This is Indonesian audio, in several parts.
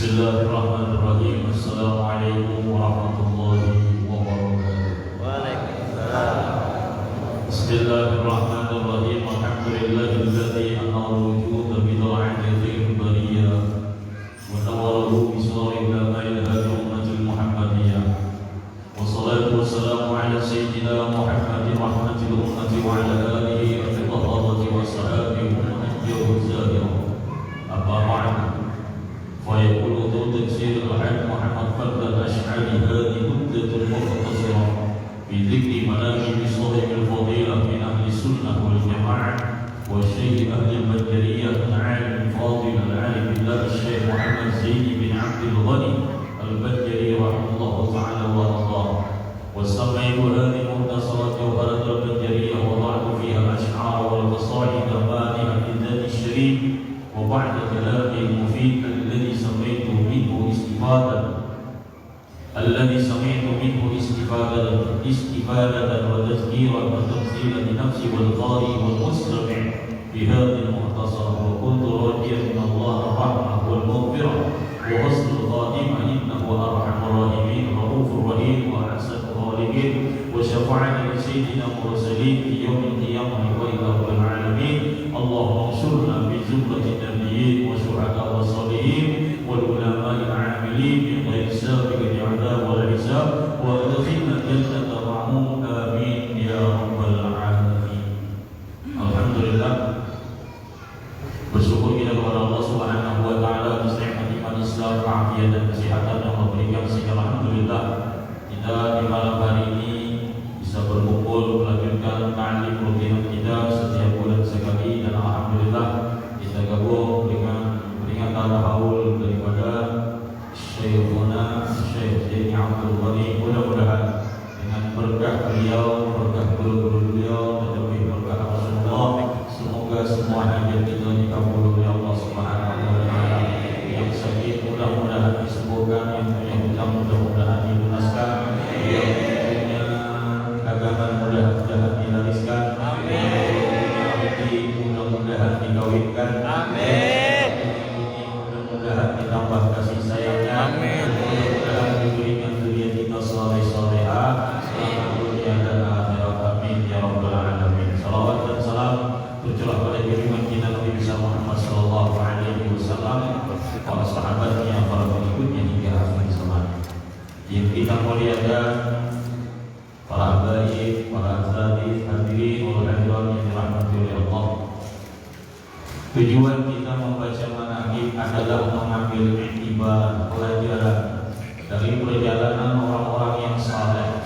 Bismillahirrahmanirrahim. Assalamualaikum warahmatullahi wabarakatuh. Waalaikumsalam. Bismillahirrahmanirrahim. Alhamdulillahilladzi an'ama al-wujuda bi ta'atihi al-bariyah wa tawalahu bi sawri al-mail hadi ummatil muhammadiyah. Wassalatu wassalamu ala sayyidina Muhammadin rahmatil ummati wa ala alihi wa sahbihi wa sahbihi wa man Amma ba'd. ويقول ذو تفسير العلم محمد فضل الأشعري هذه مدة مختصرة في ذكر مناقب صاحب الفضيلة من أهل السنة والجماعة والشيخ أهل البدرية العالم الفاضل العالم بالله الشيخ محمد زيد بن عبد الغني البدري رحمه الله تعالى وارضاه. وسميت هذه المختصرة جوهرة البدرية وضعت فيها الأشعار والقصائد مانعة للذات الشريف وبعد كلامي المفيد الذي سمعت منه استفادة وتذكيرا وتمثيلا لنفسي والقارئ والمستمع في هذه المختصرة. وكنت راجيا من الله الرحمة والمغفرة وحسن الخاتمة إنه أرحم الراحمين رؤوف رحيم وأحسن الخالقين وشفاعة لسيدنا المرسلين في يوم القيامة وإلى رب العالمين. اللهم انصرنا بزمرة النبيين والشهداء والصالحين والعلماء العاملين من غير سابق العذاب والحساب وادخلنا الجنة معهم آمين يا رب العالمين. Alhamdulillah, bersyukur kita kepada Allah Subhanahu wa taala atas nikmat iman Islam, afiat dan kesehatan yang Allah berikan. Sehingga alhamdulillah kita di malam hari ini bisa berkumpul melanjutkan ta'lim rutin kita setiap bulan sekali, dan alhamdulillah kita gabung dengan peringatan haul daripada Syekhuna Syekh Zaini Abdul Ghani. Mudah-mudahan dengan berkah beliau, berkah guru-guru beliau, dan lebih berkah Rasulullah, semoga semua hajat kita dikabul oleh Allah Subhanahu wa taala. Yang sakit mudah-mudahan disembuhkan, yang punya hutang mudah-mudahan dilunaskan, yang punya dagangan mudah-mudahan dilariskan, mudah-mudahan dikawinkan, mudah-mudahan ditambah kasih sayangnya, mudah-mudahan diberikan dunia kita saleh-salehah selamat dunia dan akhirat. Amin ya rabbal alamin. Salawat dan salam tercurah pada junjungan kita Nabi besar Muhammad sallallahu alaihi wasallam, para sahabatnya, para pengikutnya hingga akhir zaman. Yang kita muliakan para habaib, para asatidz, hadirin wal hadirat yang dirahmati oleh Allah. Tujuan kita membaca manaqib adalah mengambil iktibar, pelajaran dari perjalanan orang-orang yang saleh,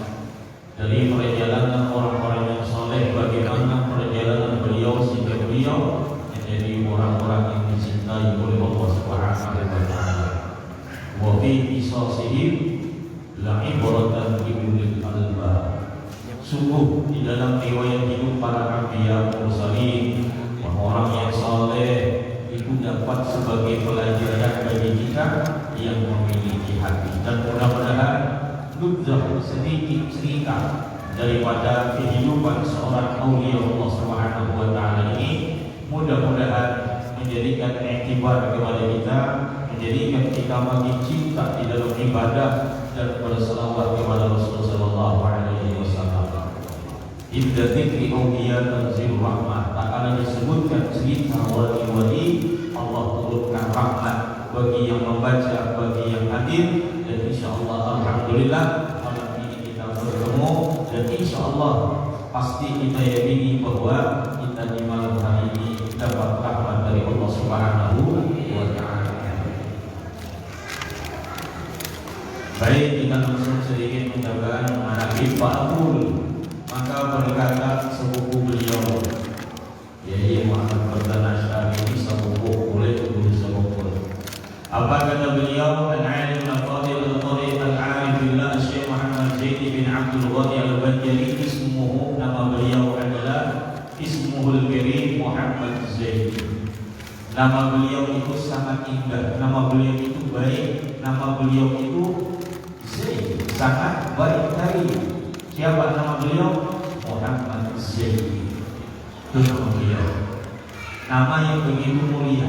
dari perjalanan orang-orang yang saleh, bagaimana perjalanan beliau sehingga beliau menjadi orang-orang yang dicintai oleh Allah Subhanahu wa taala. Wa fi qisasihim la'ibratan li ulil albab. Sungguh di dalam riwayat hidup para anbiya mursalin, orang yang saleh itu dapat sebagai pelajaran bagi kita yang memiliki hati. Dan mudah-mudahan nubzah sedikit cerita daripada kehidupan seorang aulia Allah Subhanahu wa taala ini mudah-mudahan menjadikan iktibar kepada kita, menjadikan kita makin cinta di dalam ibadah dan berselawat kepada Rasulullah sallallahu alaihi wasallam. Inda dzikri auliya tanzil rahmah. Tak kala disebutkan cerita wali-wali, Allah turunkan rahmat bagi yang membaca, bagi yang hadir. Dan insyaallah alhamdulillah malam ini kita bertemu, dan insyaallah pasti kita yakini bahwa kita di malam hari ini dapat rahmat dari Allah Subhanahu wa taala. Baik, kita langsung sedikit menjaga manaqib Fa'ul. Maka berkata sepupu beliau, yaitu Muhammad Fadlan Asy'ari, sepupu boleh dulu sepupu. Apa kata beliau? Al-alim al-fadil al-qari al-arif billah Syekh Muhammad Zaid bin Abdul Ghani al-Bajali. Ismuhu, nama beliau adalah Ismuhul Karim Muhammad Zaid. Nama beliau itu sangat indah, nama beliau itu baik, nama beliau itu Zaid, sangat baik tadi. Siapa nama beliau? Muhammad Zaid. Itu nama beliau. Nama yang begitu mulia.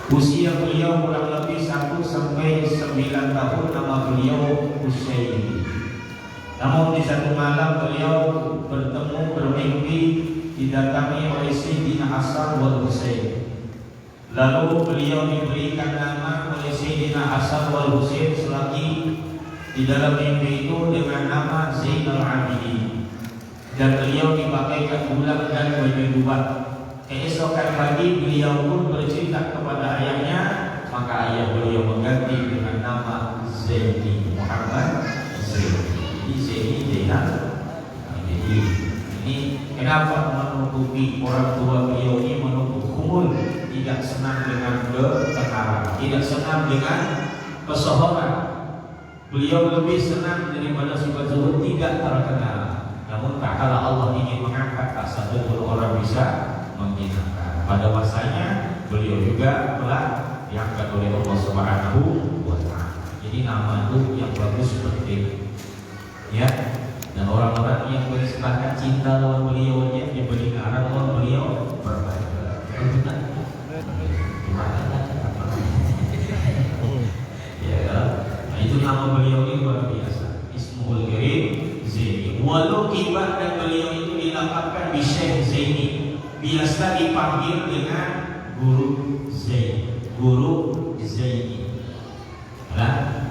Usia beliau kurang lebih 1 sampai 9 tahun. Nama beliau Husaini. Namun di satu malam beliau bermimpi didatangi oleh Sayyidina Hasan wal Husain. Lalu beliau diberikan nama oleh Sayyidina Hasan wal Husain selagi di dalam mimpi itu dengan nama Zainal Abidin. Dan beliau dipakaikan ulang dan baju dubat. Keesokan pagi beliau pun bercerita kepada ayahnya, maka ayah beliau mengganti dengan nama Zaini Muhammad Zaini. Zaini Zainal Abidin. Ini kenapa menutupi orang tua beliau ini menutup kumul, tidak senang dengan ketenaran, tidak senang dengan kesohoran. Beliau lebih senang daripada sifat zuhud tidak terkenal. Namun tak kala Allah ingin mengangkat, tak satu pun orang bisa menghinakan. Pada masanya beliau juga telah diangkat oleh Allah Subhanahu wa Ta'ala. Jadi nama itu yang bagus penting, ya. Dan orang-orang yang beristilahkan cinta lawan beliau nya diberi arah lawan beliau berbeda. Ya, nah itu nama beliau ini luar biasa. Ismul Karim Zaini. Walau kibat dan beliau itu dilengkapkan di Syekh Zaini. Biasa dipanggil dengan Guru Zaini. Guru Zaini. Nah,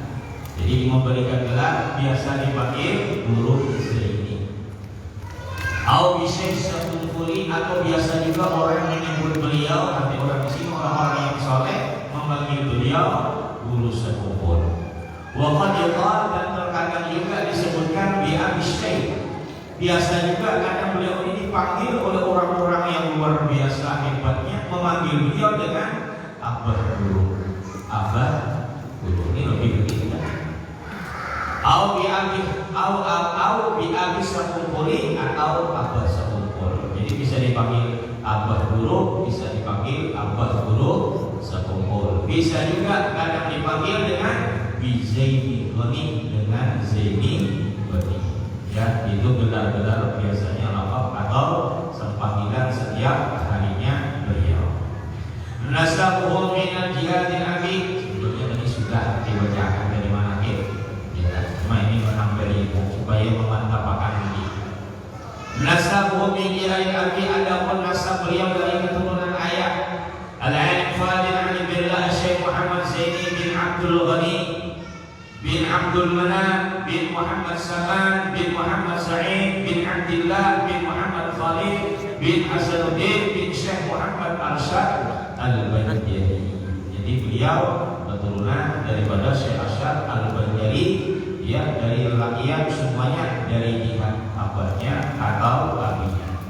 jadi memberikan gelar biasa dipanggil Guru Zaini. Au Syekh Syafuli, atau biasa juga orang menyebut beliau, nanti orang di sini orang-orang yang soleh memanggil beliau Guru Syafuli. Waqad dan terkadang juga disebutkan bi Abi Syekh. Biasa juga kadang beliau ini dipanggil oleh orang-orang yang luar biasa hebatnya, memanggil beliau dengan Abah Guru. Abah Guru ini lebih begitu. Au bi Abi Sakumpuli atau Abah Sakumpul. Jadi bisa dipanggil Abah Guru, bisa dipanggil Abah Guru Sakumpul. Bisa juga kadang dipanggil dengan Bi Zaini Ghani, dengan Zaini Ghani. Ya, itu gelar-gelar biasanya laqab atau panggilan setiap harinya beliau. Nasabuhu minal jihadil abi. Sebelumnya tadi sudah dibacakan dari mana cuma ini menambah supaya memantapkan ini. Nasabuhu min jihadil abi, adapun nasab beliau dari keturunan ayah Al-Alim Fadil Ali Billah Syekh Muhammad Zaini bin Abdul Ghani bin Abdul Manan bin Muhammad Saman bin Muhammad Sa'id bin Abdullah bin Muhammad Khalid bin Hasanuddin bin Syekh Muhammad Arsyad Al-Banjari. Jadi beliau keturunan daripada Syekh Arsyad Al-Banjari, ya, dari rakyat semuanya dari jihad abahnya atau abinya.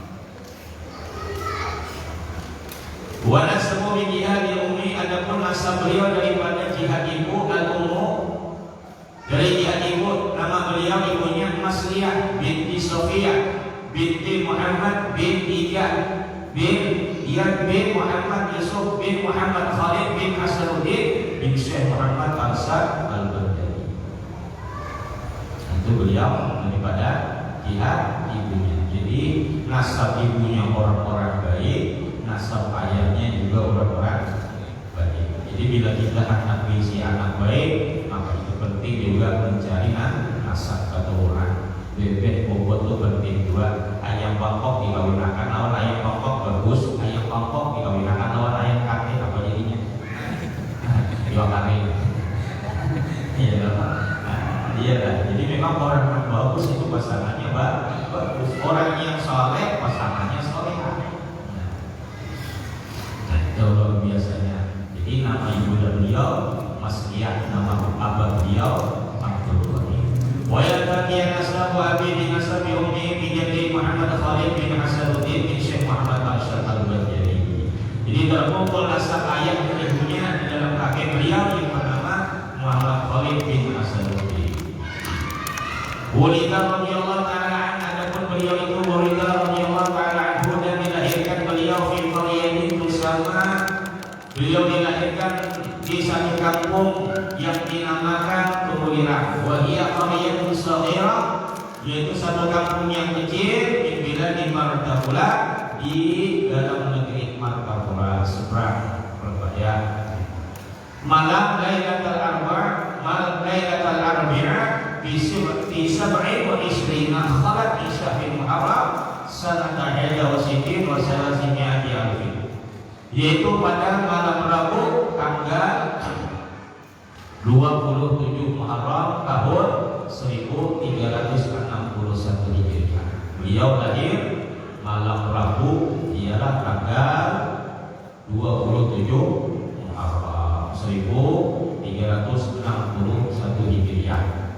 Wa nasabu min jihad ummi, adapun nasab beliau daripada jihad ibu al-ummu. Dari jihad ibu, nama beliau ibunya Masliyah binti Sofiyah binti Muhammad bin Iyad bin Iyad bin Muhammad Yusuf bin Muhammad Khalid bin Hasanuddin bin Syekh Muhammad Arsyad Al-Banjari. Itu beliau daripada jihad ibunya. Jadi nasab ibunya orang-orang baik, nasab ayahnya juga orang-orang baik. Jadi bila kita anak berisi anak baik, maka itu penting juga mencari nasab keturunan. Bebek bobot itu penting juga. Ayam bangkok dikawinakan lawan ayam bangkok bagus, ayam bangkok dikawinakan lawan ayam kate, apa jadinya? Dua kali. Iya kan? Iya kan? Jadi memang orang yang bagus itu pasangannya bagus. Orang yang soleh pasangannya soleh. Nah, itu luar biasanya. Jadi nama ibu dan beliau Masliyah, nama abah beliau Abdul Ghani. Wa yataqiya nasabu abi bi nasabi ummi bi jaddi Muhammad Khalid bin Hasanuddin bin Syekh Muhammad Arsyad Al-Banjari. Jadi terkumpul nasab ayah dan ibunya di dalam kakek beliau yang bernama Muhammad Khalid bin Hasanuddin. Walida radhiyallahu ta'ala anhu, adapun beliau itu Walida radhiyallahu ta'ala anhu, dan dilahirkan beliau fi qaryatin tusama. Beliau dilahirkan di satu kampung yang dinamakan Tumulirah. Wa hiya qaryatun shaghirah, yaitu satu kampung yang kecil di bilad Martapura, di dalam negeri Martapura, seberang Surabaya. malam Lailatul Arba'a fi sab'i wa ishrina khalat min syahril Muharram sanata 61 wa 300 alfin, yaitu pada malam Rabu tanggal 27 Muharram tahun 1361 Hijriah. Beliau lahir malam Rabu ialah tanggal 27 Muharram 1361 Hijriah.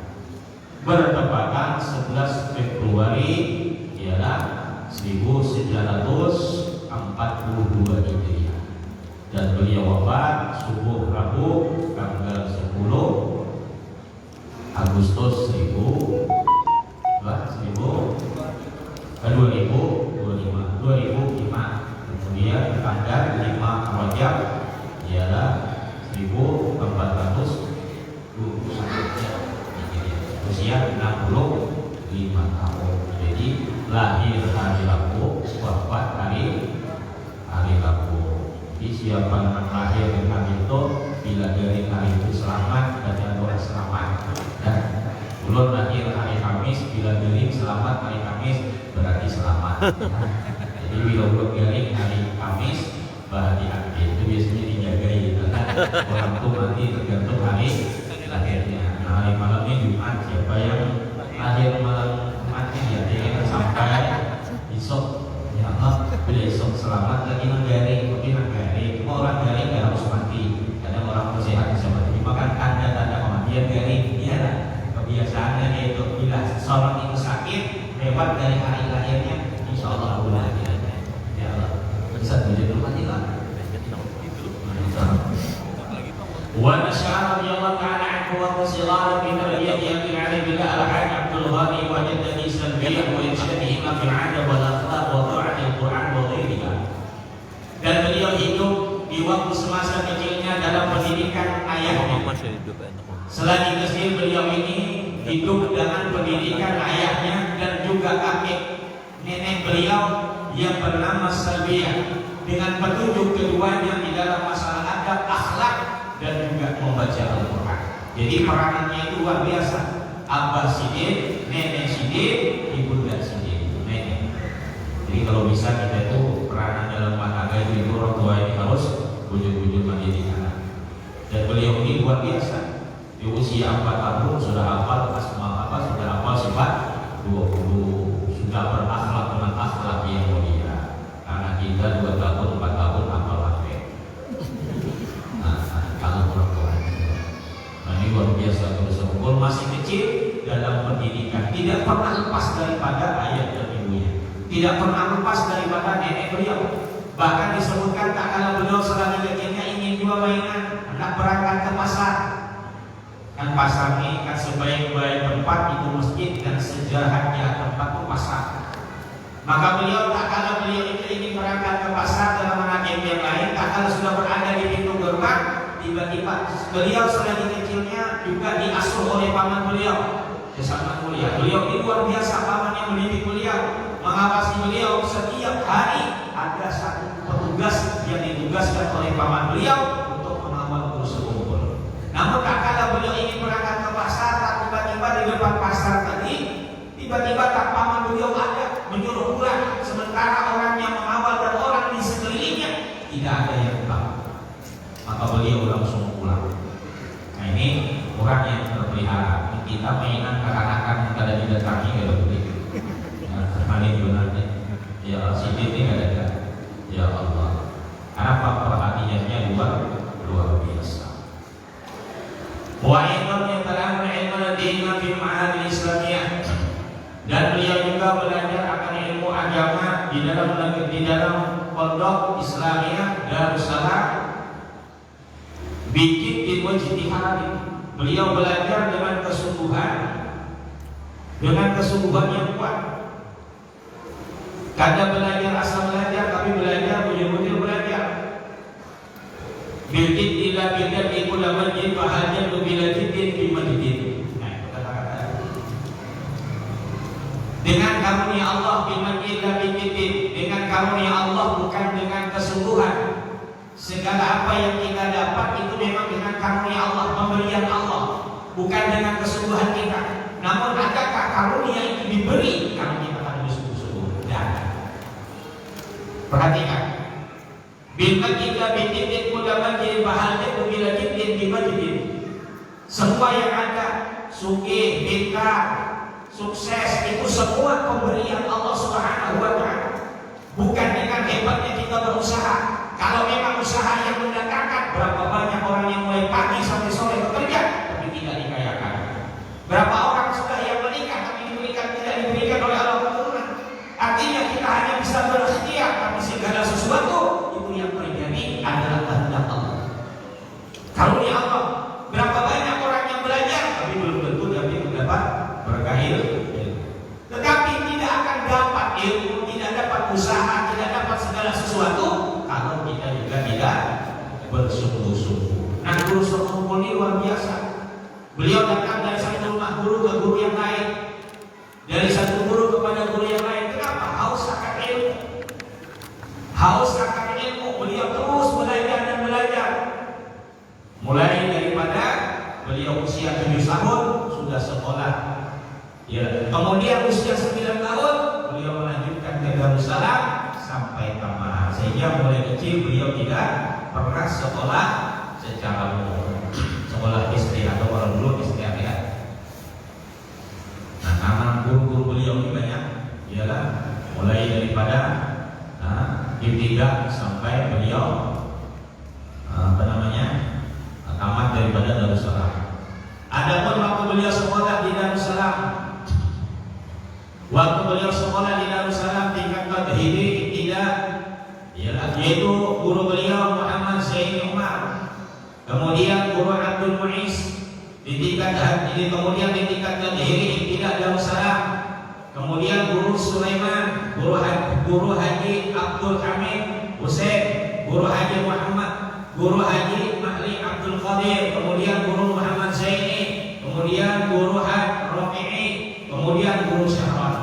Bertepatan 11 Februari ialah 1942 Hijriah. Dan beliau wafat subuh Rabu tanggal 10 Agustus 2005. Kemudian tanggal 5 Rajab ialah 1421 usia 65 tahun. Jadi lahir hari Rabu, wafat hari Rabu. Jadi siapa yang lahir di hari itu, bila dari hari itu selamat, dan doa selamat. Dan ulun lahir hari Kamis, bila dari selamat hari Kamis berarti selamat. Jadi bila ulun garing hari Kamis berarti itu biasanya dijagai gitu kan. Orang tuh mati tergantung hari lahirnya. Nah, hari malamnya Jumat, siapa yang lahir malam mati ya dia sampai besok. Ya Allah, bila esok selamat lagi nagari, tapi nagari orang gari nggak harus mati. Kadang orang bersehat bisa mati. Maka tanda-tanda kematian gari, ya kebiasaannya itu bila seorang itu sakit lewat dari hari lahirnya, insya Allah Allah ya Allah bisa menjadi mati lah. Wa nasyara radhiyallahu ta'ala anhu wa qasirana bi tarbiyyati ali bila al-hajj Abdul Ghani wa jaddati salbiyah wa irsyadihi ma fil 'adab wal akhlaq wa ta'ati al-Qur'an wa ghairiha. Dan beliau hidup di waktu semasa kecilnya dalam pendidikan ayahnya. Selain kecil beliau ini hidup dengan pendidikan ayahnya dan juga kakek nenek beliau yang bernama Salbiyah, dengan petunjuk keduanya di dalam masalah adab, akhlak dan juga membaca Al-Quran. Jadi peranannya itu luar biasa. Abah Sidin, nenek Sidin, ibunda Sidin, nenek. Jadi kalau bisa kita itu peranan dalam rumah tangga itu orang tua ini harus bujuk-bujuk mendidik anak. Dan beliau ini luar biasa. Di usia 4 tahun sudah hafal asma apa, sudah hafal sifat 20, sudah berakhlak dengan akhlak yang mulia. Anak kita 2 tahun, 4 tahun hafal hafal. Kalau orang tua ini luar biasa terus umur masih kecil dalam pendidikan, tidak pernah lepas daripada ayah dan ibunya, tidak pernah lepas daripada nenek beliau. Bahkan disebutkan tak kala beliau selagi kecilnya ingin jual mainan, hendak berangkat ke pasar. Kan pasar ini kan sebaik-baik tempat itu masjid, dan sejahatnya tempat itu pasar. Maka beliau tak kala beliau itu ingin berangkat ke pasar dalam anak yang lain, tak kala sudah berada di pintu gerbang, tiba-tiba beliau selagi kecilnya juga diasuh oleh paman beliau. Sangat mulia. Beliau ini luar biasa, pamannya mendidik beliau, mengawasi beliau. Setiap hari ada satu petugas yang ditugaskan oleh paman beliau untuk mengawal terus kumpul. Namun tak kala beliau ingin berangkat ke pasar, tak tiba-tiba di depan pasar tadi, tiba-tiba tak paman beliau ada menyuruh pulang, sementara orang yang mengawal dan orang di sekelilingnya tidak ada yang pulang. Maka beliau langsung pulang. Nah ini orang yang terpelihara. Kita mainan kekanakan kada didatangi kalau begitu. Hari sebenarnya, ya Sidin ini ada. Ya Allah, apa perhatiannya luar biasa. Wa ilmu yang telah ilmu dinna fi ma'had Islamiyah, dan beliau juga belajar akan ilmu agama di dalam pondok Islamiyah Darussalam. Bikin di wajtihad. Beliau belajar dengan kesungguhan yang kuat. Kadang belajar asal belajar, tapi belajar betul-betul belajar. Bilkit ila bilkit ikula majid bahagian bila jidin di majid. Nah, kata-kata. Dengan karunia Allah di majid la bilkit, dengan karunia Allah bukan dengan kesungguhan. Segala apa yang kita dapat itu memang dengan karunia Allah, pemberian Allah, bukan dengan kesungguhan kita. Namun adakah karunia itu diberi kalau kita akan bersungguh-sungguh? Tidak. Perhatikan. Bila kita bikin mudah majid bahalnya bila bikin di majid. Semua yang ada, sugih, pintar, sukses itu semua pemberian Allah Subhanahu wa Ta'ala. Bukan dengan hebatnya kita berusaha. Kalau memang usaha yang mendatangkan, berapa banyak orang yang mulai pagi sampai sore bekerja tapi tidak dikayakan. Berapa orang sudah yang menikah tapi tidak diberikan oleh Allah keturunan. Artinya kita hanya bisa berikhtiar, tapi segala sesuatu itu yang terjadi adalah kehendak Allah. Karunia Allah. Berapa banyak orang yang belajar tapi belum tentu dapat berkah ilmu. Tetapi tidak akan dapat ilmu, tidak dapat usaha, tidak dapat segala sesuatu kalau kita juga tidak bersungguh-sungguh. Nah, guru sekumpul ini luar biasa. Beliau datang dari satu rumah guru ke guru yang lain, dari satu guru kepada guru yang lain. Kenapa? Haus akan ilmu. Haus akan ilmu. Beliau terus belajar dan belajar. Mulai daripada beliau usia 7 tahun sudah sekolah. Ya, kemudian usia 9 tahun beliau melanjutkan ke Darussalam sampai tamat. Sehingga mulai kecil beliau tidak pernah sekolah secara umum, sekolah SD atau kalau dulu SD ya. Nah, nama guru-guru beliau ini banyak, ialah mulai daripada ibtidah sampai beliau tamat daripada Darussalam. Adapun waktu beliau sekolah di Darussalam, tingkat tadhiri ibtidah, yaitu guru beliau Muhammad Zaini Umar, kemudian guru Abdul Muiz di tingkat kemudian di tingkat tadhiri ibtidah Darussalam, kemudian guru Sulaiman, guru Haji Abdul Hamid Husain, guru Haji Muhammad, guru Haji Mahli Abdul Qadir, kemudian guru Muhammad Zaini, kemudian guru Had Rafi'i, kemudian guru Syahran.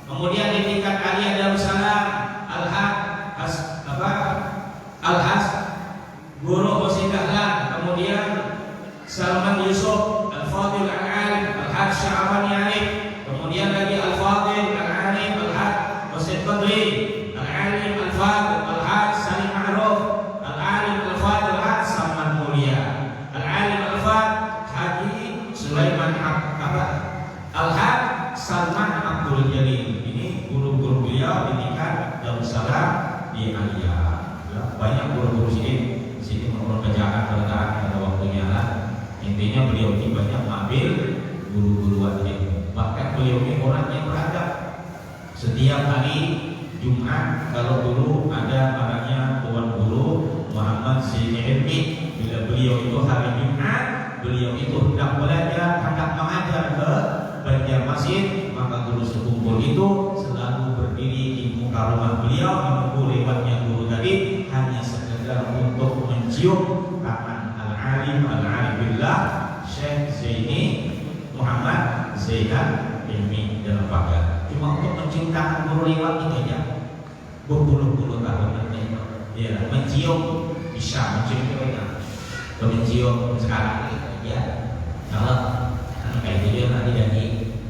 Kemudian di tingkat aliyah Darussalam Al-Has guru Husin Dahlan, kemudian Salman Yusuf Al-Fadil Al-Alim Al-Had Sya'abani Arif, kemudian lagi Al-Fadil Al-Alim Al-Had Husin Qadri Al-Alim Al-Fadil Al-Had Salim Ma'ruf Al-Alim Al-Fadil Al-Had Salman Mulia Al-Alim Al-Fadil Haji Sulaiman Al-Had Salman Abdul Jalil. Ini guru-guru beliau di tingkat Darussalam di aliyah. Banyak guru-guru sini menurut kerjaan pada waktunya lah. Intinya beliau ini banyak mengambil guru-guru wajib. Bahkan beliau ini orang yang beradab. Setiap hari Jumat, kalau dulu ada namanya tuan guru Muhammad Zaini Ilmi, bila beliau itu hari Jumat, beliau itu hendak belajar, hendak mengajar ke Banjarmasin, maka guru sekumpul itu selalu berdiri di muka rumah beliau menunggu lewatnya guru tadi, hanya sekedar untuk mencium tangan al-alim billah Syekh Zaini Muhammad Zainal Ilmi dalam pagar. Cuma untuk mencium tangan guru lewat itu aja berpuluh-puluh tahun nanti. Ya, mencium bisa, mencium itu aja. Mencium sekarang ya. Kalau kayak gitu dia nanti jadi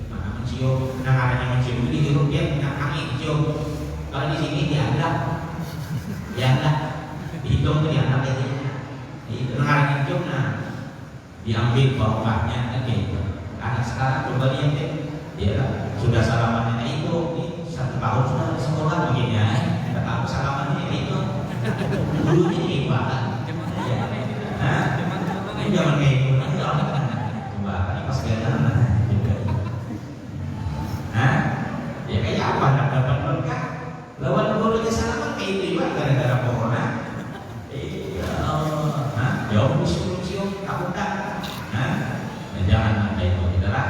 mana mencium, nah adanya mencium itu dihirup dia punya angin cium. Kalau di sini dianggap dihitung tuh dianggap kayak gitu. Itu angin cium, nah diambil barokahnya kan gitu. Anak sekarang coba lihat deh, dia sudah salamannya itu 1 tahun sudah sekolah begini ya. Kita tahu salamannya itu dulunya ibadah. Nah, ini jangan kayak gitu nanti orang coba ini pas kelihatan juga. Nah, ya kayak apa nak dapat berkah? Lawan gurunya salaman kayak itu juga gara-gara corona. Iya, nah, jauh musim-musim takut tak? Nah, jangan ada itu kita lah.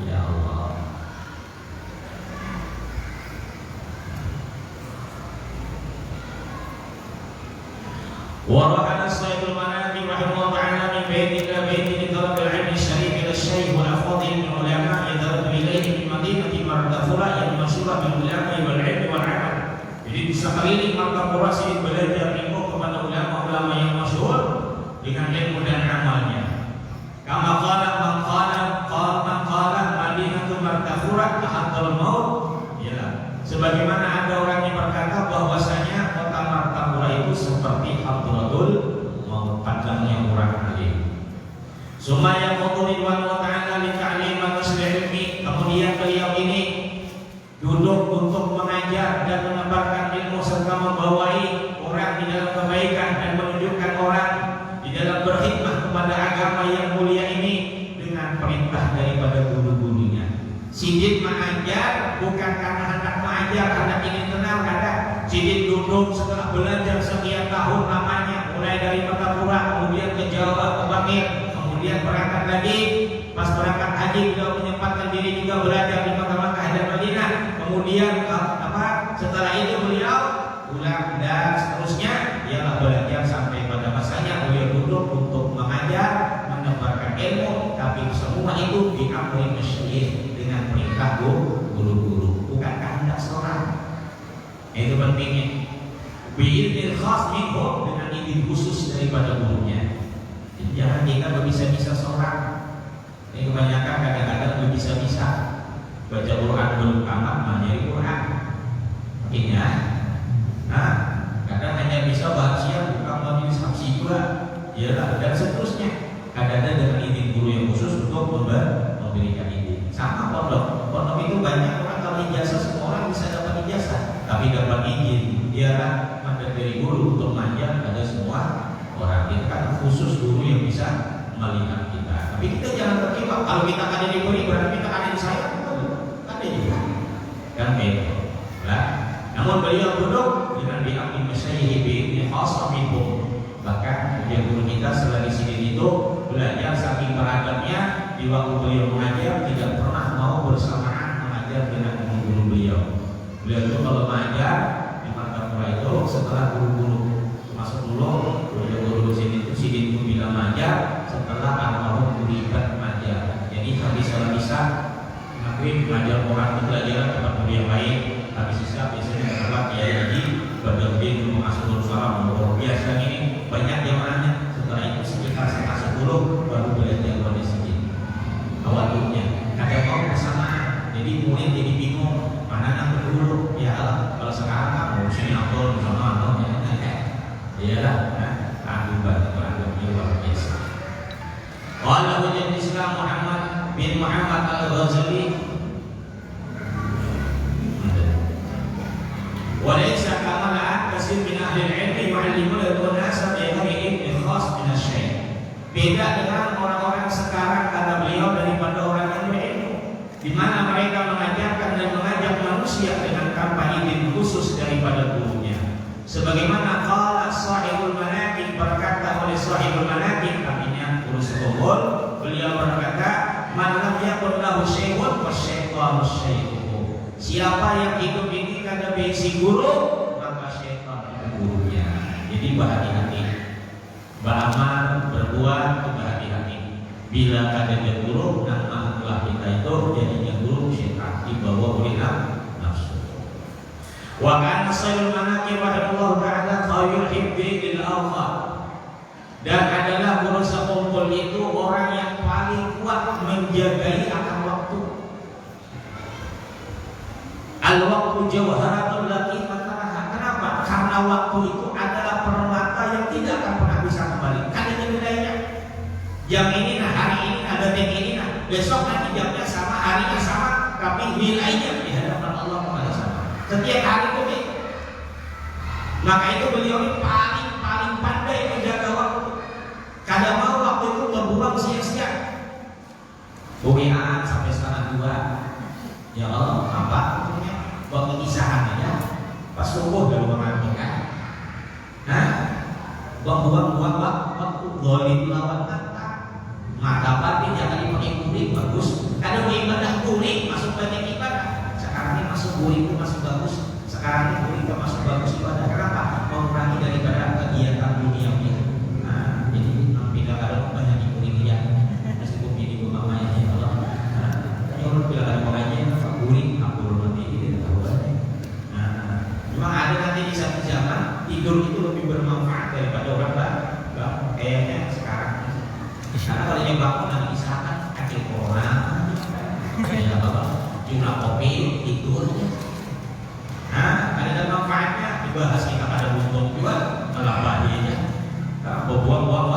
Ya Allah. Warahana Sayyidul Manaqib rahimahullah ta'ala min baiti ila baiti min talab al-ilm al-sharif ila al-shaykh wal afadil min ulama yadhhabu ilayhi min madinati Mardathura yang masyhurah bil ulama wal ilm wal amal Jadi bisa keliling Martapura Sidin belajar ilmu kepada ulama-ulama yang masyhur dengan ilmu dan amalnya. Kama qala man qala Madinatu Martapura tahaddal maut. Ya, sebagaimana ada orang yang berkata bahwasanya kota Martapura itu seperti Hadratul Maut, padangnya orang alim. Sumaya qulillahu ta'ala li ta'lim al-ilmi. Kemudian beliau ini duduk untuk mengajar dan menebarkan ilmu serta membawai orang di dalam kebaikan dan menunjukkan orang di dalam berkhidmah kepada agama yang mulia ini dengan perintah daripada guru-gurunya. Sidin mengajar bukan karena hendak mengajar, karena ingin kenal, kada. Sidin duduk setelah belajar sekian tahun lamanya, mulai dari Martapura kemudian ke Jawa, ke Bangil, kemudian berangkat lagi. Pas berangkat haji beliau menyempatkan diri juga belajar di Makkah dan Madinah. Kemudian setelah itu beliau pulang dan seterusnya ialah belajar sampai pada masanya beliau duduk untuk mengajar, menebarkan ilmu, tapi semua itu diambil masyayikh dengan perintah guru-guru, bukan kehendak seorang. Itu pentingnya. Bi'idil khas minhum, dengan izin khusus daripada gurunya. Jadi jangan kita berbisa-bisa seorang. Ini kebanyakan kadang-kadang berbisa-bisa. Baca Quran belum tamat, mengajar Quran. Akhirnya, kadang hanya bisa bahasa bukan majelis saksi juga, ya, dan seterusnya. Kadang-kadang dengan izin guru yang khusus untuk memberikan izin. Sama pondok itu banyak orang kalau ijazah semua orang bisa dapat ijazah, tapi dapat izin dia dari guru untuk mengajar ada semua orang. Itu kan khusus guru yang bisa melihat kita. Tapi kita jangan terkibat kalau kita ada diberi berarti kita ada disayang, ada juga kan beda. Nah, namun beliau duduk dengan diambil masyayikh bi khas minhum. Bahkan yang guru kita selagi sini itu belajar saking beradabnya di waktu beliau mengajar tidak pernah mau bersamaan mengajar dengan guru beliau. Beliau itu kalau mengajar di Martapura itu setelah guru-guru masuk dulu, guru-guru sini itu sidin itu bilang mengajar setelah almarhum berikan mengajar. Jadi habis sholat isya maghrib mengajar orang itu belajar tempat guru yang lain. Habis isya biasanya dapat ya jadi berdiri dulu masuk salam biasa ini banyak yang nanya. Setelah itu sekitar 10 baru belajar pada sini. Awalnya ada mau bersamaan, jadi murid jadi bingung mana yang dulu. Ya kalau sekarang kan sini atur sama ya lah, akibat luar biasa. Qala wajah Islam Muhammad bin Muhammad al-Ghazali walaysa kama la'at kasir min ahli al-ilmi yu'allimuna al-nasa bi'ilmi khas min asy-syai'. Beda dengan orang-orang sekarang kata beliau daripada orang yang berilmu, di mana mereka mengajarkan dan mengajak manusia dengan tanpa izin khusus daripada gurunya. Sebagaimana qala sahibul manaqib, berkata oleh sahibul manaqib, artinya guru sekolah, beliau berkata, man lam yakun lahu syai'un fa syaitanu syai'uhu. Siapa yang hidup ini kada bisi guru, maka syaitan itu gurunya. Jadi berhati-hati. Beramal, berbuat, berhati-hati. Bila kada ada guru, nama kita itu jadinya guru syaitan, dibawa oleh nafsu. Wa kana sayyidul manaqib rahimahullah ta'ala khayul hibbi lil awqat. Dan adalah guru sekumpul itu orang yang paling kuat menjagai akan waktu. Al-waqtu jawharatul lati mataraha. Kenapa? Karena waktu itu adalah permata yang tidak akan pernah bisa kembali. Kan ini bedanya. Jam ini nah hari ini ada detik ini nah besok nanti jamnya sama, harinya sama, tapi nilainya di hadapan Allah kepada sama. Setiap hari itu beda. Maka itu beliau ini paling pandai menjaga waktu. Kada mau waktu itu terbuang sia-sia. Bumian sampai setengah 2. Ya Allah, apa hukumnya? Waktu isahan aja pas subuh dari orang kan. Nah, buang-buang waktu golim lawan kata. Maka pasti jangan dipakai kuring bagus. Kadang ibadah kuring masuk banyak ibadah. Sekarang ini masuk kuring itu masih bagus. Sekarang ini kuring itu masuk bagus ibadah. Kenapa? Mengurangi daripada kegiatan dunia. Nah, jadi bila kadang banyak kuring ya. Meskipun ini mamanya ya Allah. Orang bila ada pengajian apa kuring aku hormati ini tahu kan. Nah, cuma ada daripada orang bangun kayaknya sekarang. Karena kalau dia bangun nanti misalkan kacil orang, ya apa, jumlah kopi tidur. Nah, ada manfaatnya dibahas kita pada untung juga malah bahagianya. Buang-buang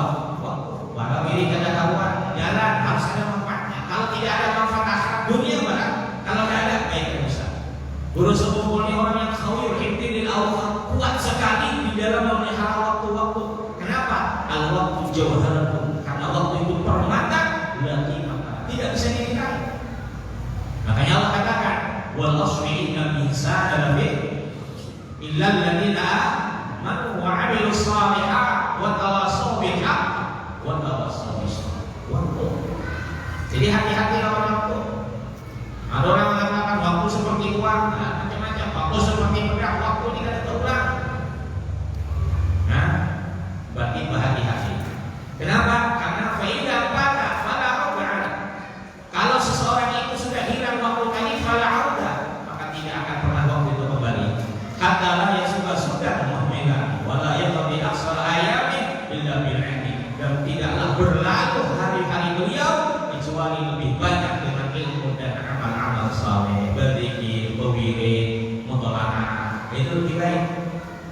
walau ini kada kawan jalan harus ada manfaatnya. Kalau tidak ada manfaat akhirat dunia mana? Kalau tidak ada baik bisa. Guru sepupu ini orang yang khawir himdil Allah kuat sekali di dalam memelihara waktu-waktu. Kenapa? Al-waktu jawharatun. Karena waktu itu permata lagi mata tidak bisa dinilai. Makanya Allah katakan wal asri innal insana lafi illa alladziina amanu wa 'amilus shalihat wa tawassaw bil haqq wa tawassaw bis sabr. Jadi hati-hati lawan waktu. Ada orang mengatakan waktu seperti uang, macam-macam. Waktu seperti pedang, waktu ini kada terulang. Nah, berarti berhati-hati. Kenapa? Karena faidah pada fala auda. Kalau seseorang itu sudah hilang waktu tadi fala auda, maka tidak akan pernah waktu itu kembali. Kata la ya sudah mu'mina wala yaqdi aksal ayami illa bil ilmi. Dan tidaklah berlalu hari-hari beliau kecuali lebih banyak dengan ilmu dan amal-amal saleh, berzikir, berwirid, mutola'ah. Itu lebih baik.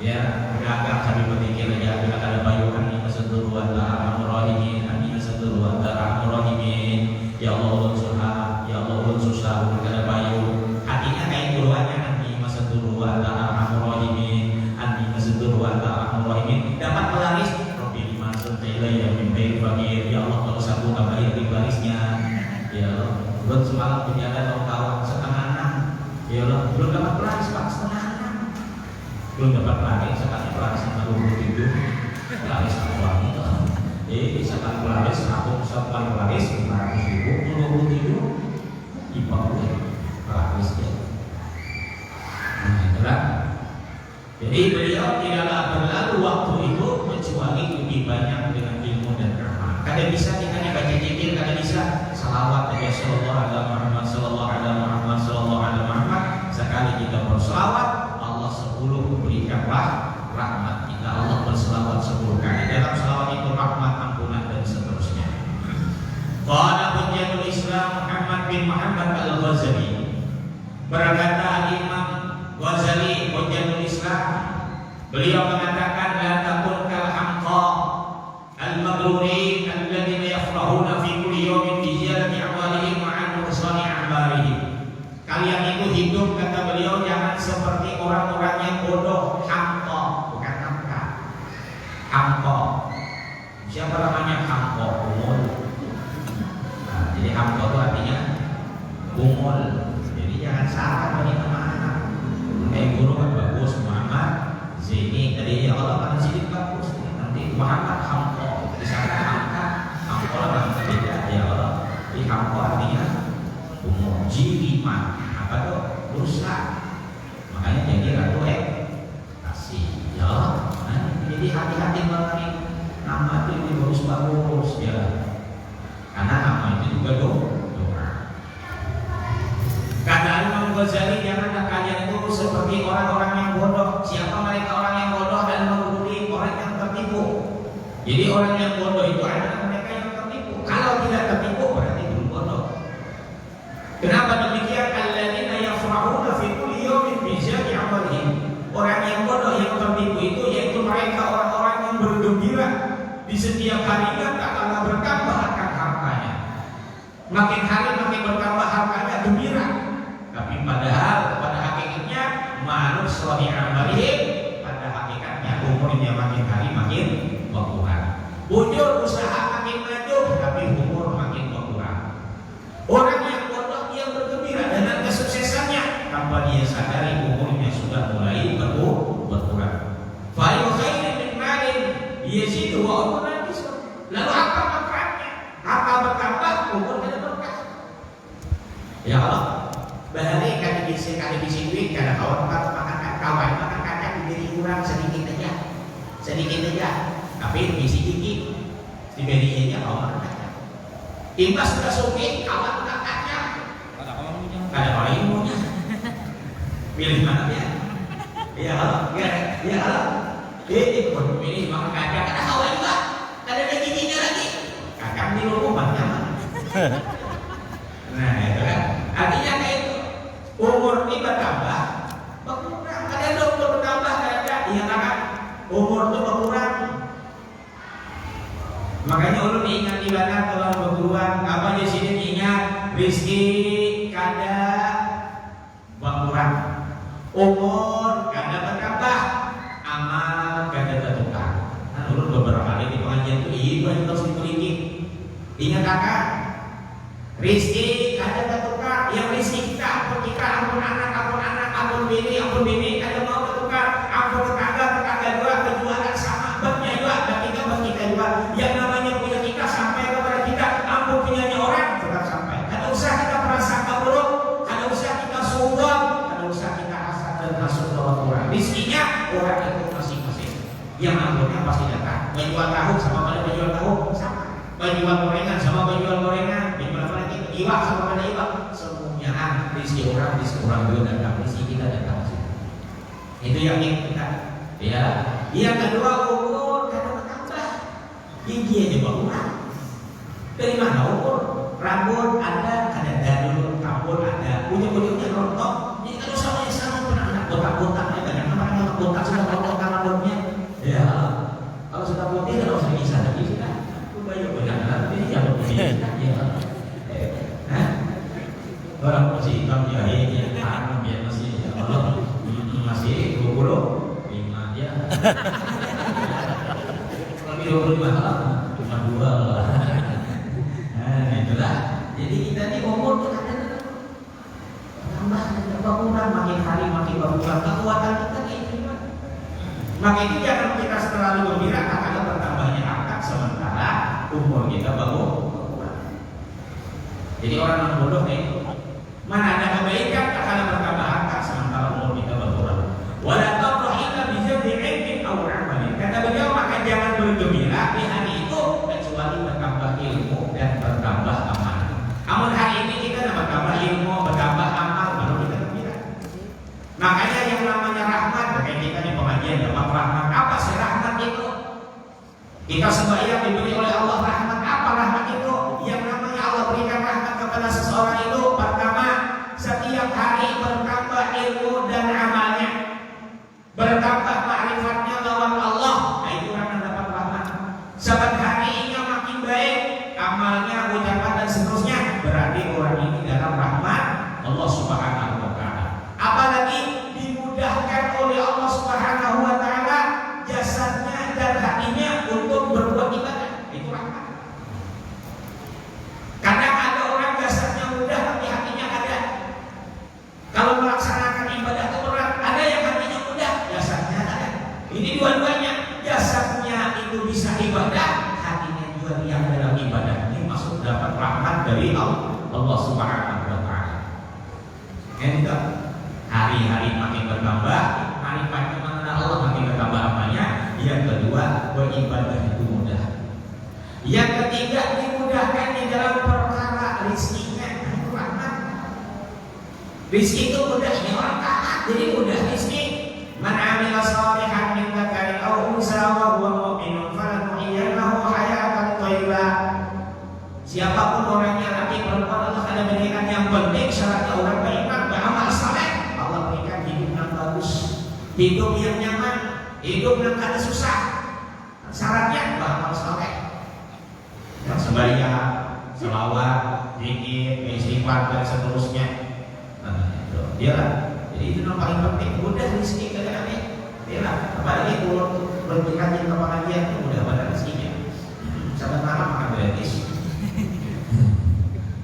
Ya, agak kami berzikir aja bila ada bayuhan yang kesentuh wa ta'ala murahimin, amin kesentuh wa ta'ala murahimin. Ya Allah ulun susah, ya Allah ulun susah, kada bayu. Hatinya kayak doanya amin kesentuh wa ta'ala murahimin, amin kesentuh wa ta'ala murahimin. Dapat pelaris Rabbi liman suntilayya min baik fakir. Ya Allah kalau sambung tambah di barisnya. Ya Allah, belum semalam penjaga kawan setengah 6. Ya Allah, belum dapat pelaris Pak setengah 6. Belum dapat pelaris, sekali pelaris sama 27. Pelaris apa itu? Sekali pelaris, aku sekali pelaris 500.000, 27 50 pelaris ya. Nah, itulah. Jadi beliau tidaklah berlalu waktu itu kecuali lebih banyak dengan ilmu dan amal. Kada bisa kita baca zikir, kada bisa salawat aja sallallahu alaihi Muhammad sallallahu alaihi Muhammad sallallahu alaihi Muhammad. Sekali kita berselawat Allah 10 berikanlah rahmat kita. Allah berselawat 10 kali. Dalam selawat itu rahmat, ampunan dan seterusnya. Qala Hujjatul Islam Muhammad bin Muhammad Al-Ghazali. Berkata Imam Ghazali Hujjatul Islam, beliau mengatakan la takun kal hamqa al-maghrurin alladziina yafrahuna fi kulli yawmin bi ziyadati amalihim wa 'an nuqsani a'malihim. Kalian itu hidup, kata beliau, jangan seperti orang-orang yang bodoh. Hamqa, bukan hamka. Hamqa. Siapa namanya hamqa? Bungul. Nah, jadi hamqa itu artinya bungul. Jadi jangan salah bagi anak-anak. Guru kan bagus, Muhammad Zaini. Tadi ya Allah kan sidik bagus. Nanti Muhammad hamqa. Di sana hamka. Hamqa lah beda ya Allah. Di hamqa artinya bungul. Jiriman. Apa tuh? Rusak. Makanya jadi ratu kasih ya Allah. Jadi hati-hati mengenai nama itu ini bagus-bagus ya. Karena nama itu juga doa. Kata Imam Ghazali, janganlah kalian itu seperti orang-orang yang bodoh. Siapa mereka orang yang bodoh dan menguruti orang yang tertipu? Jadi orang yang bodoh itu adalah mereka yang tertipu. Kalau tidak tertipu berarti belum bodoh. Kenapa demikian? Alladzina yafrahuna fi kulli yawmin bi ziyadati amalihim. Orang yang bodoh yang tertipu itu yaitu mereka orang-orang yang bergembira di setiap harinya tak kalah bertambah akan hartanya. Makin hari makin bertambah hartanya gembira. Tapi padahal pada hakikatnya manut sholih amalihim, pada hakikatnya umurnya makin hari makin berkurang. Bujur usaha makin maju tapi umur makin berkurang. Orang yang bodoh dia bergembira dengan kesuksesannya tanpa dia sadari umurnya sudah mulai berkurang. Fa yukhairu min malin yazidu wa umrun yusra. Lalu apa manfaatnya? Harta bertambah, umur tidak berkah. Ya Allah, bahari kada bisa duit, kada kawan makan kacang diberi kurang sedikit aja. Tapi bisi dikit, diberi aja kawan makan kacang. Imbas sudah sugih, kawan makan kacang. Kada kawan ilmunya. Pilih mana dia? Ya Allah, ya Allah. Ini maka kakak ada hawa juga, ada giginya lagi. Kakak di rumah nyaman. Nah itu kan, artinya kayak itu umur ini bertambah, berkurang. Ada umur bertambah kakak, iya kakak. Umur itu berkurang. Makanya ulun ingat ibadah kalau berkurang, apa di sini ingat rezeki kada berkurang, umur kada bertambah, amal kada bertukar. Nah, ulun beberapa kali di pengajian itu iya terus diteliti. Ingat kakak, rezeki kada bertukar. Yang rezeki kita, ampun anak, ampun bini, kada mau bertukar. Ampun tetangga dua, kejualan sama, baknya juga, bak kita juga. Yang namanya punya kita sampai kepada kita, ampun punyanya orang tetap sampai. Kada usah kita prasangka buruk, kada usah kita suudon, kada usah kita hasad dan hasud kepada orang. Rezekinya orang itu masing-masing. Yang ampunnya pasti datang. Menjual tahu sama pada menjual tahu sama. Menjual gorengan sama menjual gorengan. Menjual apa lagi? Iwak sama pada iwak. Semuanya rezeki orang juga datang. Rezeki kita datang. Itu yang kita. Ya. Yang kedua umur kada bertambah. Gigi aja berkurang. Dari mana umur? Rambut ada, kada dulu. Rambut ada. Ujung-ujungnya rontok. Jadi kalau sama yang sama pernah anak botak-botak. Banyak orang botak sudah rontok rambutnya. Ya. Kalau sudah putih kalau usah bisa lagi sudah. Banyak ini yang begini. Ya. Orang masih hitam ya ini tanam ya masih ya Allah masih 20 5 ya. Lebih 25 lah, cuma 2 lah. Nah, itulah. Jadi kita ini umur tuh ada tambah berkurang, makin hari makin berkurang kekuatan kita kayak gimana. Maka itu jangan kita terlalu gembira karena bertambahnya angka sementara umur kita berkurang. Jadi orang yang bodoh kayak itu. Mana ada kebaikan tak akan bertambah angka sementara umur kita berkurang. Wala tafrah illa bi jaddi 'ilmin aw 'amalin. Kata beliau maka jangan bergembira di hari itu kecuali bertambah ilmu dan bertambah amal. Amal hari ini kita bertambah ilmu, bertambah amal baru kita gembira. Makanya yang namanya rahmat, kayak kita di pengajian dapat rahmat. Apa sih rahmat itu? Kita sembahyang diberi oleh Allah rahmat. Apa rahmat itu? Yang namanya Allah berikan rahmat kepada seseorang itu pertama setiap hari bertambah ilmu dan amalnya, bertambah ma'rifatnya lawan Allah. Nah itu orang dapat rahmat. Saban harinya makin baik, amalnya, ucapan dan seterusnya, berarti orang ini dalam rahmat Allah Subhanahu wa taala. Apalagi dimudahkan oleh Allah Subhanahu wa taala jasadnya dan hatinya untuk berbuat ibadah. Itu rahmat. Kadang ada orang jasadnya mudah tapi hatinya ada. Kalau melaksanakan ibadah itu berat, ada yang hatinya mudah, jasadnya ada. Ini dua-duanya, jasadnya itu bisa ibadah, hatinya juga yang dalam ibadah. Ini masuk dapat rahmat dari Allah Subhanahu wa taala. Enggak. Hari-hari makin bertambah, hari-hari mana Allah makin bertambah amalnya. Yang kedua, beribadah itu mudah. Yang ketiga, dimudahkan di dalam perkara rezekinya. Itu rahmat. Rezeki itu mudah, ini orang taat, jadi mudah rezeki. Man 'amila shalihan min dzakarin aw unsa wa huwa mu'minun falanuhyiyannahu hayatan thayyibah. Siapapun orangnya laki perempuan Allah akan berikan yang penting syaratnya orang beriman, beramal saleh. Allah berikan hidup yang bagus, hidup yang nyaman, hidup yang kada susah. Syaratnya beramal saleh. Yang sembahyang, selawat, zikir, istighfar dan seterusnya. Dia lah. Jadi itu yang paling penting. Mudah rezeki kadang-kadang. Dia lah. Apalagi kalau berkajian ke pengajian itu mudah pada rezekinya. Sampai malam makan gratis.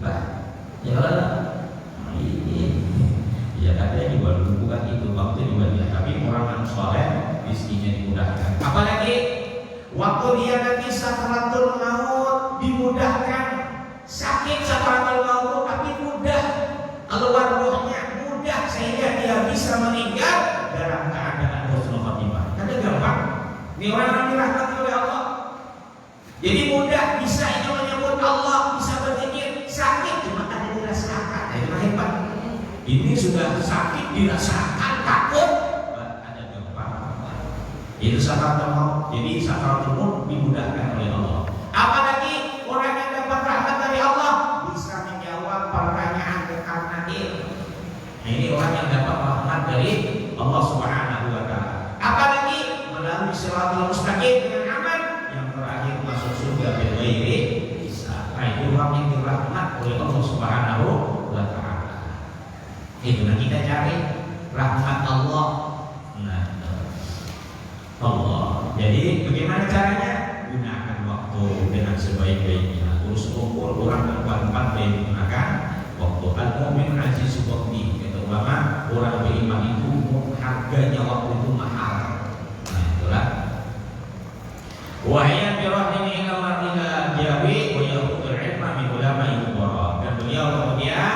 Bah, ya lah. Ini, ya ada juga bukan itu waktu juga dia. Tapi orang yang soleh rezekinya dimudahkan. Apalagi waktu dia nanti sakaratul maut dimudahkan. Sakit sakaratul maut tapi mudah keluar rohnya. Sehingga dia bisa meninggal dalam keadaan husnul khotimah. Ada gampang. Ini orang yang dirahmati oleh Allah. Jadi mudah bisa itu menyebut Allah, bisa berzikir. Sakit cuma ada dirasakan. Itu hebat. Ini sudah sakit dirasakan, takut. Ada gampang. Itu sakaratul maut. Jadi sakaratul maut dimudahkan oleh Allah. Apalagi orang yang dapat rahmat dari Allah bisa menjawab pertanyaan tentang adil. Nah, ini orang yang dapat rahmat dari Allah Subhanahu wa taala. Apalagi melalui siratal mustaqim dengan aman yang terakhir masuk surga bil ghairi hisab. Nah, itu orang yang dirahmat oleh Allah Subhanahu wa taala. Itulah kita cari rahmat Allah. Nah, Allah. Jadi bagaimana caranya? Gunakan waktu dengan sebaik-baiknya. Terus ukur orang berempat menggunakan waktu. Al-mu'min aziz waqti. Kata ulama, orang beriman itu harganya waktu itu mahal. Nah, itulah. Wahyan birahini ila jawi wa yahutul ilma min ulama'i kubara. Dan beliau kemudian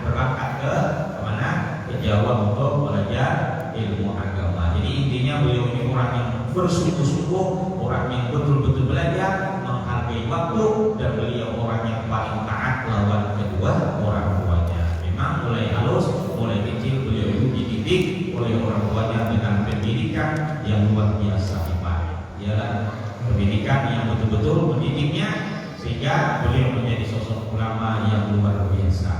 berangkat ke mana? Ke Jawa untuk belajar ilmu agama. Jadi intinya beliau ini orang yang bersungguh-sungguh, orang yang betul-betul belajar, menghargai waktu, dan beliau orang yang paling taat lawan kedua orang tuanya. Memang mulai halus, mulai kecil beliau itu dididik oleh orang tuanya dengan pendidikan yang luar biasa hebat. Ialah pendidikan yang betul-betul mendidiknya sehingga beliau menjadi sosok ulama yang luar biasa.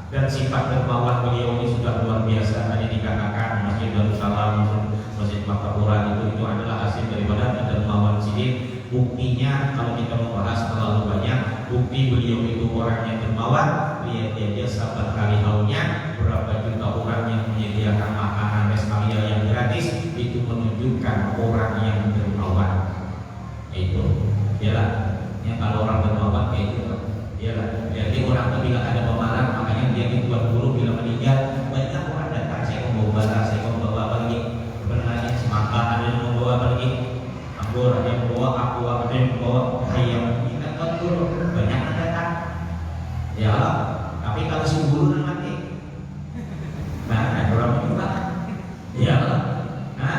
Dan sifat dermawan beliau ini sudah luar biasa. Tadi dikatakan Masjid Darussalam, Masjid Makapura itu adalah hasil daripada dermawan sidin. Buktinya kalau kita membahas terlalu banyak, bukti beliau itu orang yang dermawan. Lihat dia sahabat kali haulnya, berapa juta orang yang menyediakan makanan rest area yang gratis, itu menunjukkan orang yang dermawan. Itu ialah yang kalau orang dermawan kayak itu ialah jadi orang itu bila ada pemalang, makanya dia dibuat guru bila meninggal banyak orang datang, saya mau bawa bala, saya mau bawa apa lagi, sebenarnya semangka ada yang mau bawa apa lagi, anggur ada yang bawa, aku ada yang bawa ayam, kita buat guru banyak yang datang. Ya, tapi kalau si guru mati, nah ada orang juga. Ya, nah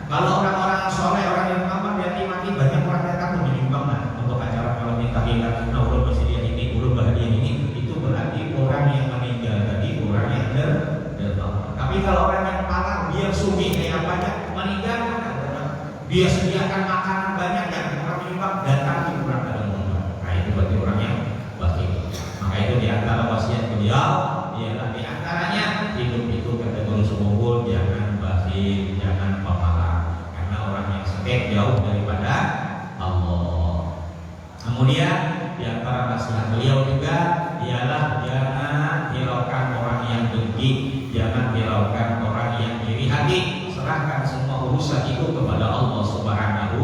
kalau orang-orang soleh, orang yang aman dia mati banyak orang datang menyumbang lah untuk acara malam ini tahlilan, nah urut bersedia ini, urut bahagia ini, itu berarti orang yang meninggal tadi orang yang dermawan. Tapi kalau orang yang parah, dia sugih kayak banyak meninggal, dia sediakan makanan banyak yang orang menyumbang datang di orang dermawan. Nah itu berarti orang yang bakhil. Maka itu diantara wasiat beliau, ialah diantaranya hidup itu kata guru Sumugul jangan bakhil, jangan pemalas, karena orang yang sakit jauh daripada Allah. Kemudian diantara nasihat beliau juga ialah jangan hiraukan orang yang dengki, jangan hiraukan orang yang iri hati. Serahkan semua urusan itu kepada Allah Subhanahu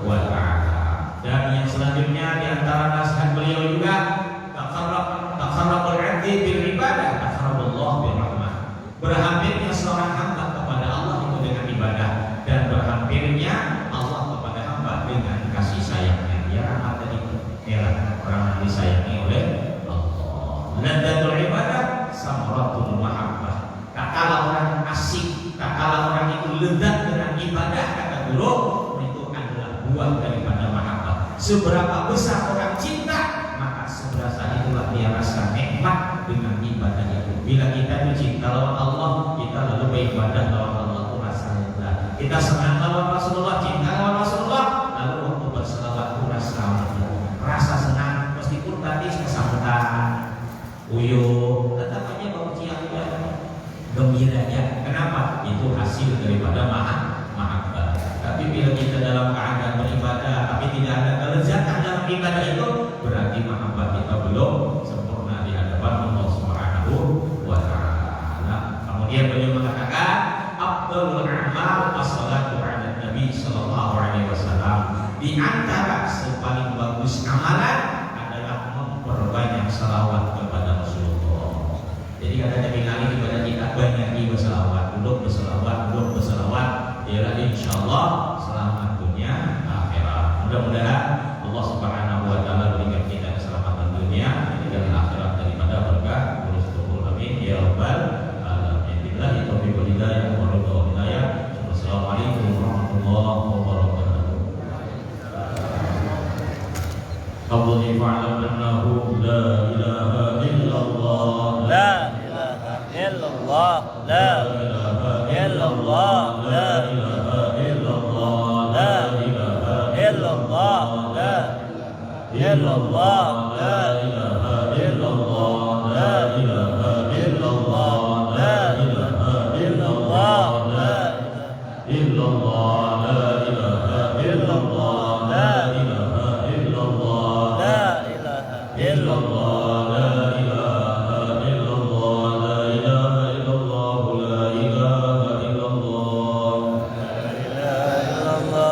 wa taala. Dan yang selanjutnya diantara nasihat beliau juga takarrabul 'abdi bil ibadah, takarrabullah bil rahmah. Berhampirnya seorang hamba kepada Allah itu dengan ibadah, dan berhampirnya Allah kepada hamba dengan kasih sayangnya. Ya rahmat tadi ialah orang yang disayangi oleh Allah. Ladzatul ibadah samaratul mahabbah. Tak kala orang asik, tak kala orang itu lezat dengan ibadah, kata guru, itu adalah buah daripada mahabbah. Seberapa besar orang cinta, maka seberapa itulah dia rasa nikmat dengan ibadah itu. Bila kita itu cinta lawan Allah, kita lalu beribadah lawan Allah, itu rasa lezat. Kita senang lawan Rasulullah, cinta lawan Rasulullah, lalu waktu berselawat itu rasa senang, meskipun tadi kesambutan uyuh, tetap aja bau ciak gembira ya. Kenapa? Itu hasil daripada mahabbah. Tapi bila kita dalam keadaan beribadah tapi tidak ada kelezatan dalam ibadah itu, berarti mahabbah kita belum sempurna di hadapan Allah Subhanahu wa taala. Kemudian beliau mengatakan afdhalul a'mal as-salatu 'ala Nabi sallallahu alaihi wasallam. Di antara sepaling bagus amalan adalah memperbanyak salawat kepada Rasulullah. Jadi katanya bingali kepada kita banyak bersalawat, duduk bersalawat, ialah insyaallah selamat dunia akhirat. Mudah-mudahan Allah Subhanahu wa taala berikan kita keselamatan dunia dan akhirat daripada berkah Rasulullah. Amin ya rabbal alamin. Billahi taufiq wal hidayah wa ridha hidayah. Wassalamualaikum warahmatullahi wabarakatuh. Qadhi fa'lam annahu la ilaha illallah, la ilaha illallah, la ilaha illallah, la ilaha illallah, la illallah, la ilaha illallah, la ilaha illallah, la ilaha illallah, la ilaha illallah, la ilaha illallah, la ilaha illallah, la ilaha illallah, la ilaha illallah, la ilaha illallah, la ilaha illallah,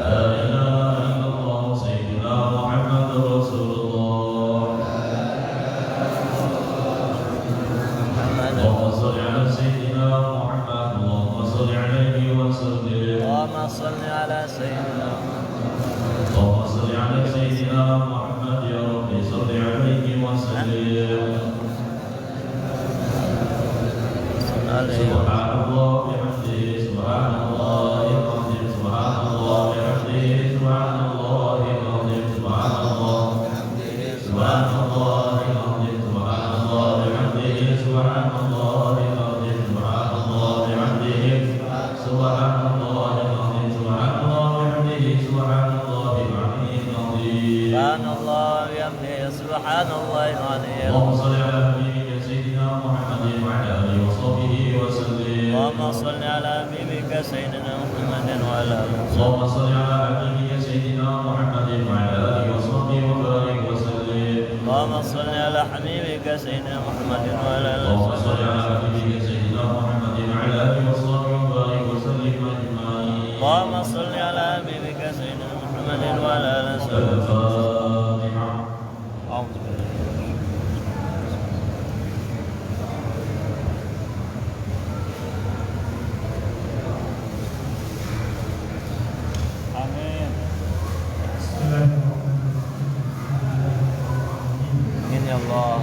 la ilaha illallah, sayyidina Muhammadur Rasulullah. Allahumma shalli ala sayyidina Muhammad, Allahumma shalli alaihi wa sallim. اللهم صل على سيدنا اللهم صل على سيدنا محمد يا رب صل عليه وسلم. سبحان الله بحمده سبحان الله العظيم سبحان الله بحمده سبحان الله العظيم سبحان الله سبحان الله العظيم سبحان الله بحمده سبحان الله العظيم سبحان الله بحمده سبحان الله العظيم سبحان الله بحمده سبحان الله العلي العظيم. سبحان الله وبحمده سبحان الله العظيم. اللهم صل على حبيبك سيدنا محمد وعلى اله وصحبه وسلم. اللهم صل على حبيبك سيدنا محمد وعلى آله وصحبه. اللهم صل على حبيبك سيدنا محمد وعلى اله وصحبه وبارك وسلم. اللهم صل على حبيبك سيدنا محمد وعلى آله اللهم صل وصحبه. على حبيبك سيدنا محمد وعلى اله وصحبه وبارك وسلم اجمعين. اللهم صل على حبيبك سيدنا محمد وعلى آله وصحبه. الفاتحه. أعوذ بالله. آمين. آمين يا الله.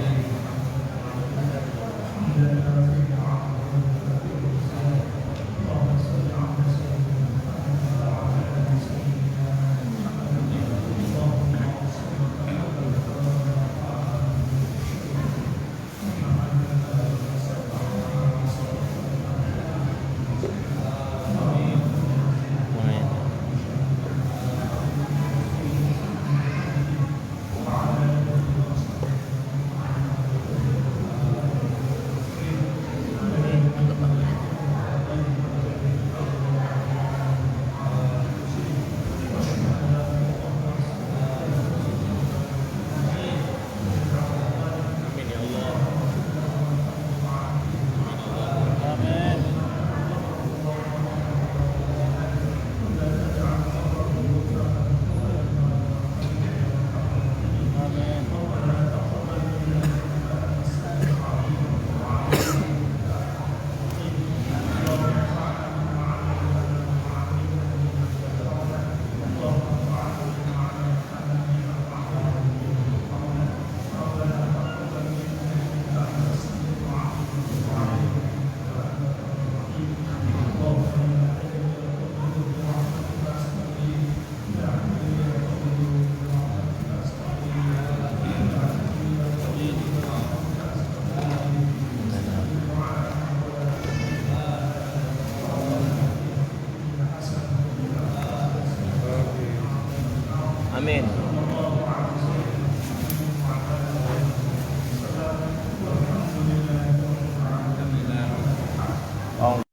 آمين. آمين. Amin.